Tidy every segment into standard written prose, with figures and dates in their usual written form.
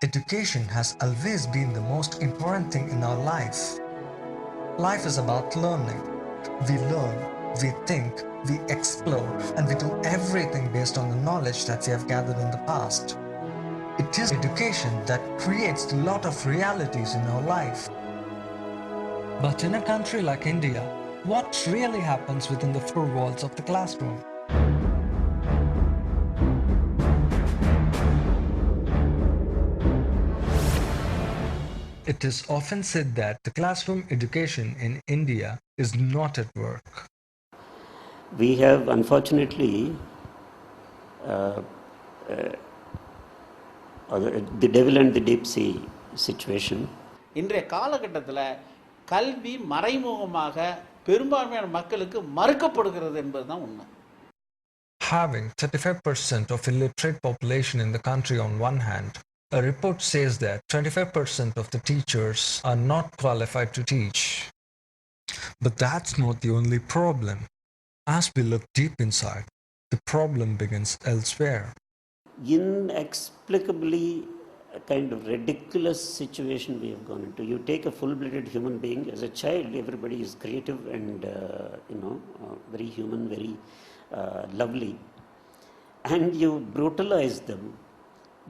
Education has always been the most important thing in our life. Life is about learning. We learn, we think, we explore, and we do everything based on the knowledge that we have gathered in the past. It is education that creates a lot of realities in our life. But in a country like India, what really happens within the four walls of the classroom? It is often said that the classroom education in India is not at work. We have unfortunately the devil and the deep sea situation. இன்றைய காலகட்டத்தில் கல்வி மறைமுகமாக பெரும்பான்மையான மக்களுக்கு மறுக்கப்படுகிறது என்பதுதான் உண்மை. Having 35% of illiterate population in the country on one hand, a report says that 25% of the teachers are not qualified to teach. But that's not the only problem. As we look deep inside, the problem begins elsewhere. Inexplicably a kind of ridiculous situation we have gone into. You take a full-blooded human being. As a child, everybody is creative and very human, very lovely, and you brutalize them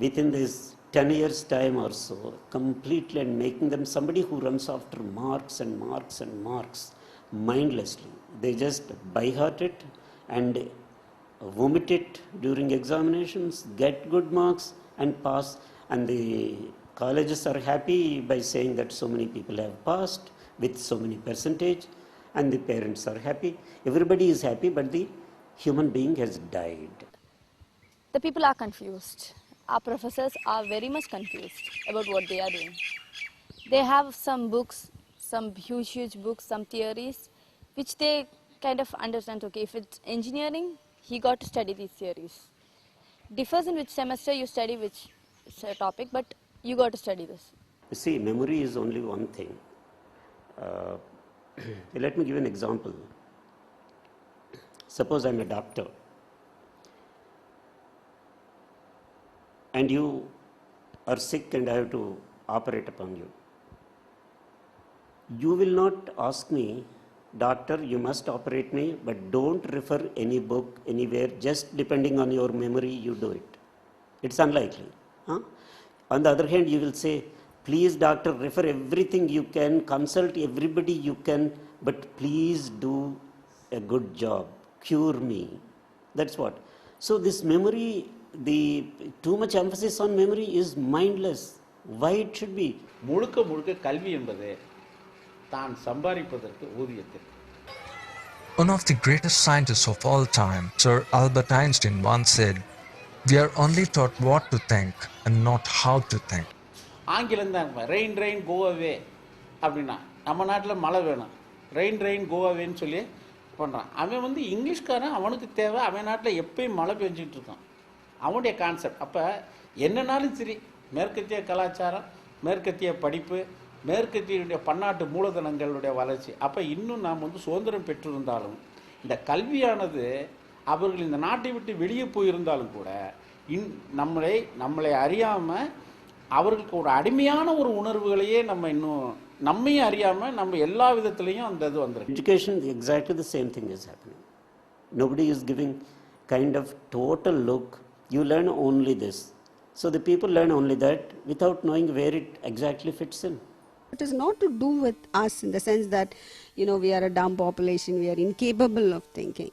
within this 10 years time or so completely, and making them somebody who runs after marks and marks and marks mindlessly. They just by heart it and vomit it during examinations, get good marks and pass, and the colleges are happy by saying that so many people have passed with so many percentage, and the parents are happy. Everybody is happy, but the human being has died. The people are confused. Our professors are very much confused about what they are doing. They have some books, some huge books, some theories, which they kind of understand, okay, if it's engineering, he got to study these theories. Differs in which semester you study which topic, but you got to study this. You see, memory is only one thing. Let me give an example. Suppose I'm a doctor, and you are sick and I have to operate upon you. You will not ask me, doctor, you must operate me, but don't refer any book anywhere, just depending on your memory, you do it. It's unlikely. Huh? On the other hand, you will say, please doctor, refer everything you can, consult everybody you can, but please do a good job, cure me. That's what. So this memory, the too much emphasis on memory is mindless. Why it should be? முழுக்க கல்வி என்பது தான் சம்பாதிப்பதற்கு ஊதியத்திற்கு. One of the greatest scientists of all time, Sir Albert Einstein, once said, "We are only taught what to think and not how to think." ஆங்கிலம் தான் rain go அவே அப்படின்னா, நம்ம நாட்டில் மழை வேணும், ரெயின் கோ அவேன்னு சொல்லி பண்ணுறான். அவன் இங்கிலீஷ்காரன், அவனுக்கு தேவை, அவன் நாட்டில் எப்பயும் மழை பெஞ்சிட்டு இருக்கான், அவனுடைய கான்செப்ட். அப்போ என்னன்னாலும் சரி, மேற்கத்திய கலாச்சாரம், மேற்கத்திய படிப்பு, மேற்கத்தியுடைய பன்னாட்டு மூலதனங்களுடைய வளர்ச்சி. அப்போ இன்னும் நாம் சுதந்திரம் பெற்றிருந்தாலும் இந்த கல்வியானது அவர்கள் இந்த நாட்டை விட்டு வெளியே போயிருந்தாலும் கூட நம்மளை அறியாமல் அவர்களுக்கு ஒரு அடிமையான ஒரு உணர்வுகளையே நம்ம இன்னும் நம்மையும் அறியாமல் நம்ம எல்லா விதத்துலேயும் அந்த இது வந்துருக்கு. Education, exactly the same thing is happening. Nobody is giving kind of total look. You learn only this. So the people learn only that without knowing where it exactly fits in. It is not to do with us in the sense that, we are a dumb population, we are incapable of thinking.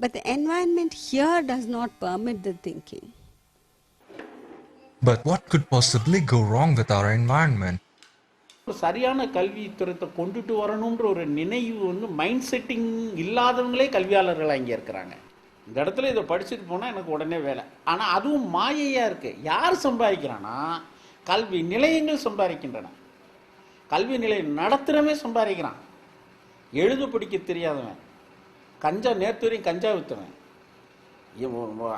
But the environment here does not permit the thinking. But what could possibly go wrong with our environment? சரியான கல்வி துறையை கொண்டுட்டு வரணுன்ற ஒரு நினைவு mind setting இல்லாதவங்களே கல்வியாளர்களாக இங்கே இருக்கிறாங்க. இந்த இடத்துல இதை படிச்சுட்டு போனால் எனக்கு உடனே வேலை. ஆனால் அதுவும் மாயையாக இருக்குது. யார் சம்பாதிக்கிறான்னா கல்வி நிலையங்கள் சம்பாதிக்கின்றன. கல்வி நிலையம் நடத்துகிறவே சம்பாதிக்கிறான். எழுத படிக்க தெரியாதவன், நேற்று வரையும் கஞ்சா விற்றவன்,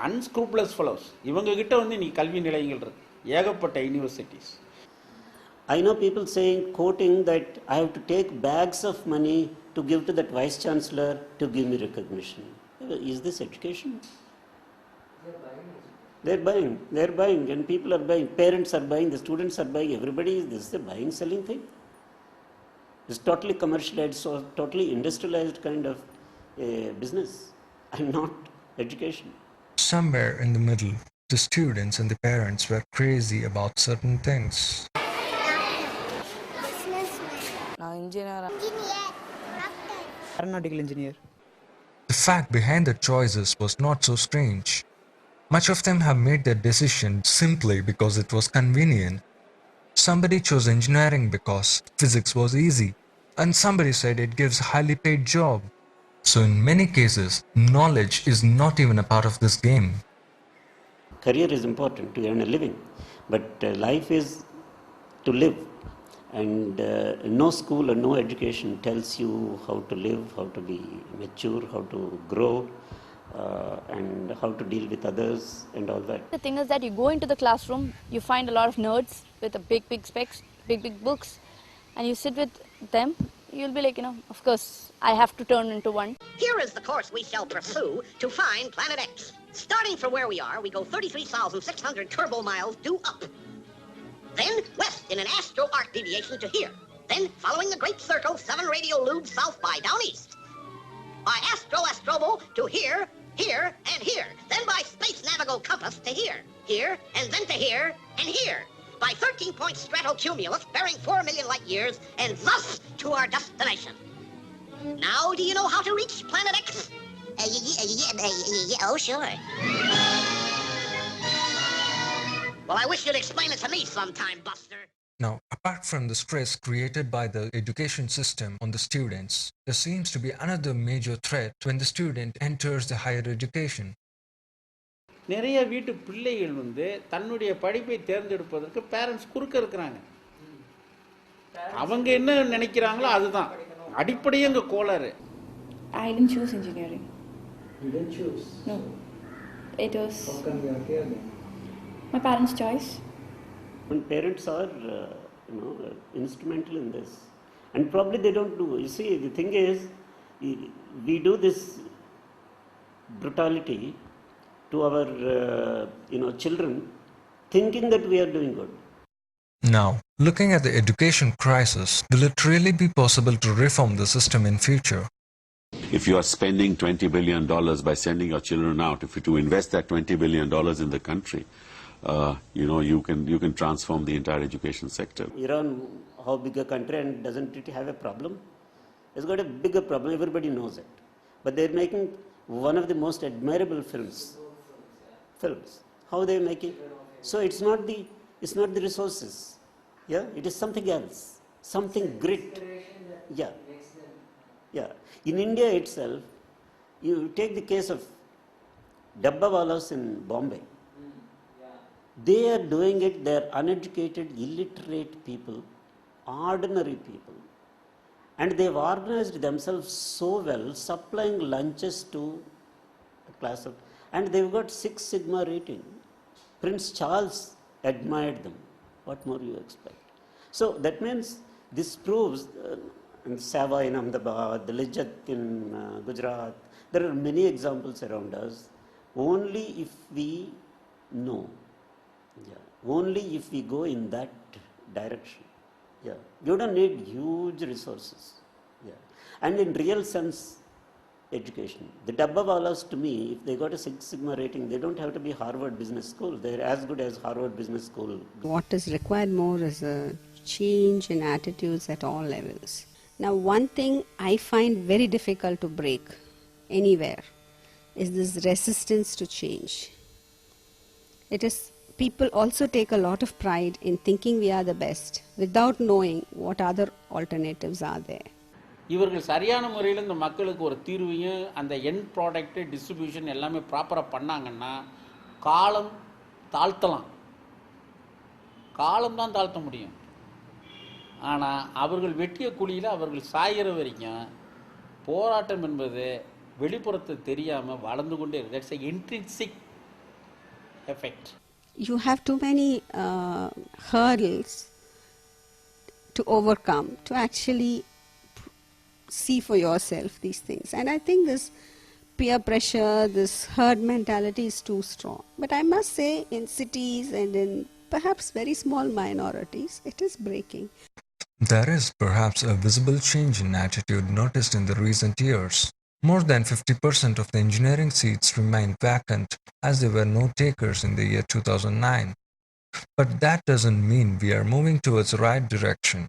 அன்ஸ்க்ரூப்லஸ் ஃபெலோஸ், இவங்ககிட்ட நீ கல்வி நிலையங்கள் இருக்கு, ஏகப்பட்ட universities. I know people saying, quoting that I have to take bags of money to give to that vice chancellor to give me recognition. Is this education? They're buying, and people are buying, parents are buying, the students are buying, everybody is, this is a buying, selling thing. It's totally commercialized, so totally industrialized kind of business, and not education. Somewhere in the middle, the students and the parents were crazy about certain things. Aeronautical engineer. The fact behind their choices was not so strange. Much of them have made their decision simply because it was convenient. Somebody chose engineering because physics was easy, and somebody said it gives a highly paid job. So in many cases, knowledge is not even a part of this game. Career is important to earn a living, but life is to live. And no school or no education tells you how to live, how to be mature, how to grow, and how to deal with others and all that. The thing is that you go into the classroom, you find a lot of nerds with a big specs, big books, and you sit with them, you'll be like, of course, I have to turn into one. Here is the course we shall pursue to find Planet X. Starting from where we are, we go 33,600 turbo miles due up. Then west in an astro-arc deviation to here. Then, following the Great Circle, 7 radio loops south by down east. By Astrobo to here, here, and here. Then by Space Navigo compass to here, here, and then to here, and here. By 13-point stratocumulus bearing 4 million light years, and thus to our destination. Now, do you know how to reach Planet X? Oh, sure. Well, I wish you'd explain it to me sometime, Buster. Now, apart from the stress created by the education system on the students, there seems to be another major threat when the student enters the higher education. நிறைய வீட்டு பிள்ளைகள் வந்து தன்னுடைய படிப்பை தேர்ந்தெடுப்பதற்கு parents குறுக்க இருக்கிறாங்க. அவங்க என்ன நினைக்கிறாங்களோ அதுதான் அடிப்படையே அங்க கோளாறு. I didn't choose engineering. You didn't choose? No. It was How come you are here then? my parents' choice. When parents are, instrumental in this, and probably they don't do. You see, the thing is, we do this brutality to our, children, thinking that we are doing good. Now, looking at the education crisis, will it really be possible to reform the system in future? If you are spending $20 billion by sending your children out, if you to invest that $20 billion in the country, you can transform the entire education sector. Iran, how big a country, and doesn't it have a problem? It's got a bigger problem, everybody knows it. But they're making one of the most admirable films. How they're making? So it's not the resources. Yeah, it is something else, something great. Yeah. In India itself, you take the case of Dabbawalas in Bombay. They are doing it, they are uneducated, illiterate people, ordinary people. And they've organized themselves so well, supplying lunches to a class of, and they've got 6 Sigma rating. Prince Charles admired them. What more you expect? So that means this proves, in Sava in Ahmedabad, the Lijjat in Gujarat, there are many examples around us. Only if we know. Only if we go in that direction. You don't need huge resources. And in real sense, education. The Dabbawalas, to me, if they got a 6 Sigma rating, they don't have to be Harvard Business School. They're as good as Harvard Business School. What is required more is a change in attitudes at all levels. Now, one thing I find very difficult to break anywhere is this resistance to change. It is people also take a lot of pride in thinking we are the best without knowing what other alternatives are there. இவர்கள் சரியான முறையில் இந்த மக்களுக்கு ஒரு தீர்வையும் அந்த end product distribution எல்லாமே ப்ராப்பராக பண்ணாங்கன்னா காலம் தாழ்த்தலாம். காலம்தான் தாழ்த்த முடியும். ஆனால் அவர்கள் வெட்டிய குழியில் அவர்கள் சாகிற வரைக்கும் போராட்டம் என்பது வெளிப்புறத்தை தெரியாமல் வளர்ந்து கொண்டே இருக்கு. That's a intrinsic effect. You have too many hurdles to overcome to actually see for yourself these things. And I think this peer pressure, this herd mentality is too strong. But I must say, in cities and in perhaps very small minorities, it is breaking. There is perhaps a visible change in attitude noticed in the recent years. More than 50% of the engineering seats remain vacant as there were no takers in the year 2009. But that doesn't mean we are moving towards the right direction.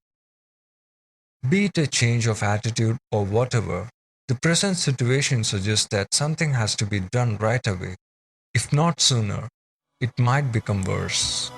Be it a change of attitude or whatever, the present situation suggests that something has to be done right away. If not sooner, it might become worse.